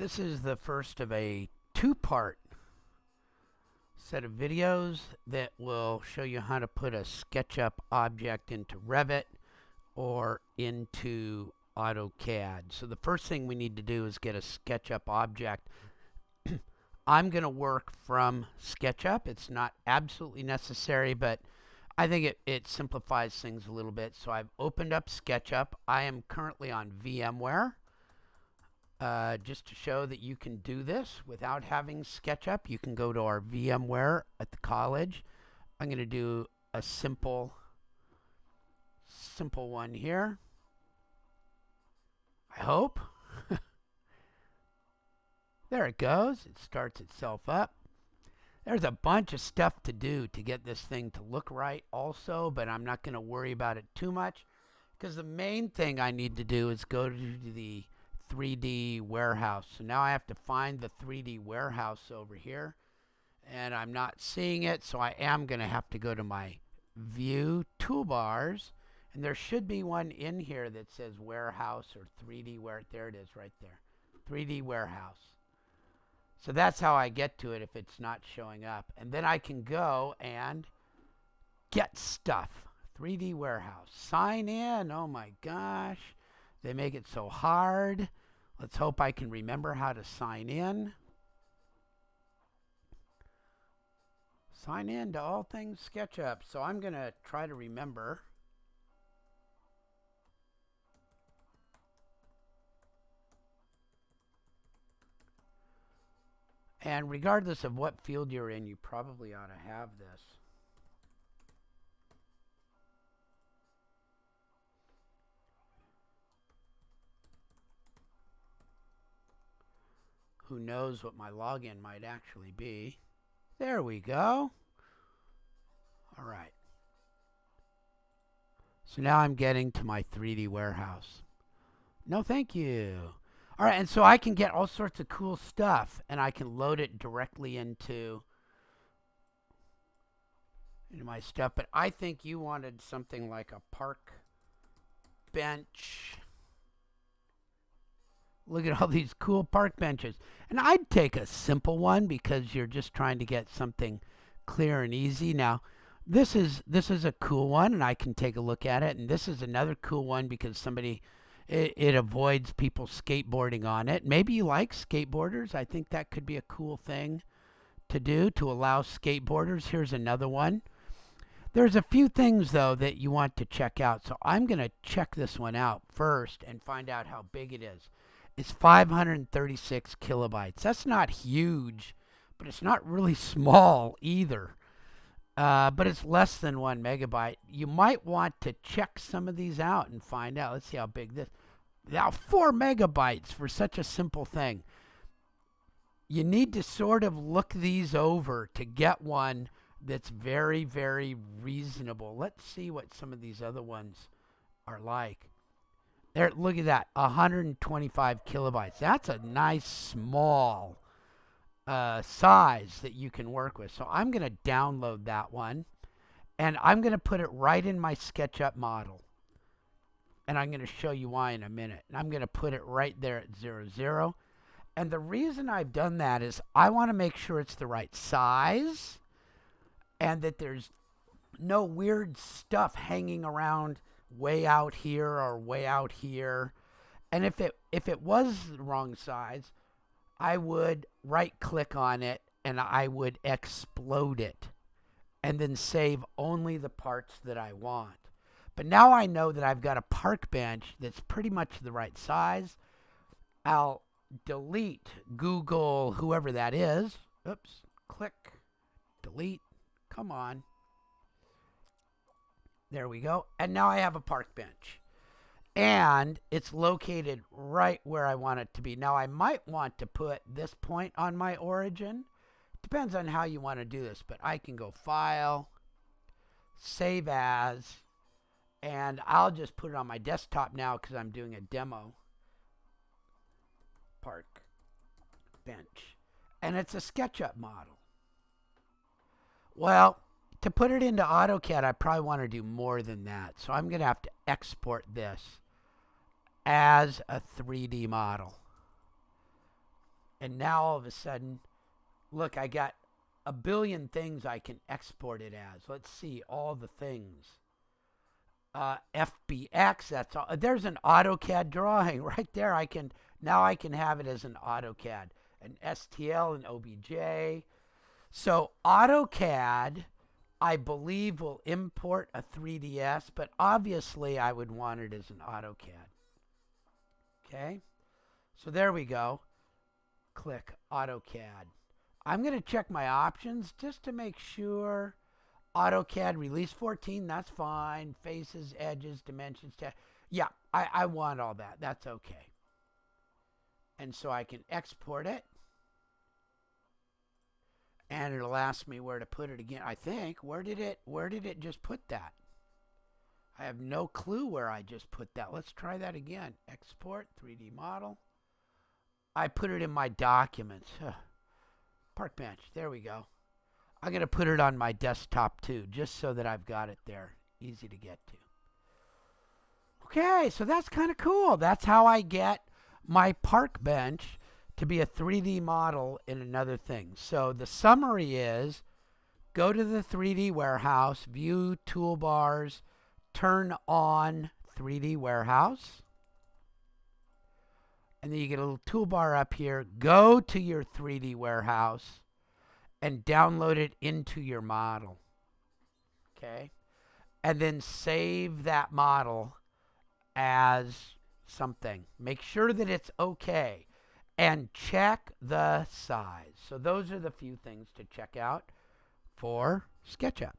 This is the first of a two-part set of videos that will show you how to put a SketchUp object into Revit or into AutoCAD. So the first thing we need to do is get a SketchUp object. I'm going to work from SketchUp. It's not absolutely necessary, but I think it simplifies things a little bit. So I've opened up SketchUp. I am currently on VMware. Just to show that you can do this without having SketchUp, you can go to our VMware at the college. I'm going to do a simple one here. I hope. There it goes. It starts itself up. There's a bunch of stuff to do to get this thing to look right also, but I'm not going to worry about it too much because the main thing I need to do is go to the 3D warehouse. So now I have to find the 3D warehouse over here, and I'm not seeing it, so I am going to have to go to my view toolbars, and there should be one in here that says warehouse or 3D where. There it is right there, 3D warehouse. So that's how I get to it if it's not showing up, and then I can go and get stuff. 3D warehouse, sign in. Oh my gosh, they make it so hard. Let's hope I can remember how to sign in. Sign in to all things SketchUp. So I'm going to try to remember. And regardless of what field you're in, you probably ought to have this. Who knows what my login might actually be. There we go. All right. So now I'm getting to my 3D warehouse. No, thank you. All right, and so I can get all sorts of cool stuff, and I can load it directly into my stuff. But I think you wanted something like a park bench. Look at all these cool park benches. And I'd take a simple one because you're just trying to get something clear and easy. Now, this is a cool one, and I can take a look at it. And this is another cool one because it avoids people skateboarding on it. Maybe you like skateboarders. I think that could be a cool thing to do to allow skateboarders. Here's another one. There's a few things, though, that you want to check out. So I'm going to check this one out first and find out how big it is. It's 536 kilobytes. That's not huge, but it's not really small either. But it's less than 1 megabyte. You might want to check some of these out and find out. Let's see how big this. Now, 4 megabytes for such a simple thing. You need to sort of look these over to get one that's very, very reasonable. Let's see what some of these other ones are like. There, look at that, 125 kilobytes. That's a nice small size that you can work with. So I'm going to download that one, and I'm going to put it right in my SketchUp model. And I'm going to show you why in a minute. And I'm going to put it right there at 0, 0. And the reason I've done that is I want to make sure it's the right size and that there's no weird stuff hanging around way out here or way out here. And if it was the wrong size, I would right click on it and I would explode it and then save only the parts that I want. But now I know that I've got a park bench that's pretty much the right size. I'll delete Google, whoever that is. Oops, click, delete, come on. There we go. And now I have a park bench. And it's located right where I want it to be. Now, I might want to put this point on my origin. Depends on how you want to do this. But I can go File, Save As, and I'll just put it on my desktop now because I'm doing a demo. Park bench. And it's a SketchUp model. Well, to put it into AutoCAD, I probably want to do more than that. So I'm going to have to export this as a 3D model. And now all of a sudden, look, I got a billion things I can export it as. Let's see all the things. FBX, that's all. There's an AutoCAD drawing right there. Now I can have it as an AutoCAD, an STL, an OBJ. So AutoCAD, I believe, will import a 3ds, but obviously I would want it as an AutoCAD. Okay, so there we go. Click AutoCAD. I'm going to check my options just to make sure. AutoCAD release 14, that's fine. Faces, edges, dimensions. Yeah, I want all that. That's okay. And so I can export it. And it'll ask me where to put it again. I think. Where did it just put that? I have no clue where I just put that. Let's try that again. Export 3D model. I put it in my documents. Park bench. There we go. I'm going to put it on my desktop too, just so that I've got it there. Easy to get to. Okay, so that's kind of cool. That's how I get my park bench to be a 3D model in another thing. So the summary is, go to the 3D warehouse, view toolbars, turn on 3D warehouse. And then you get a little toolbar up here. Go to your 3D warehouse and download it into your model. Okay? And then save that model as something. Make sure that it's okay. And check the size. So those are the few things to check out for SketchUp.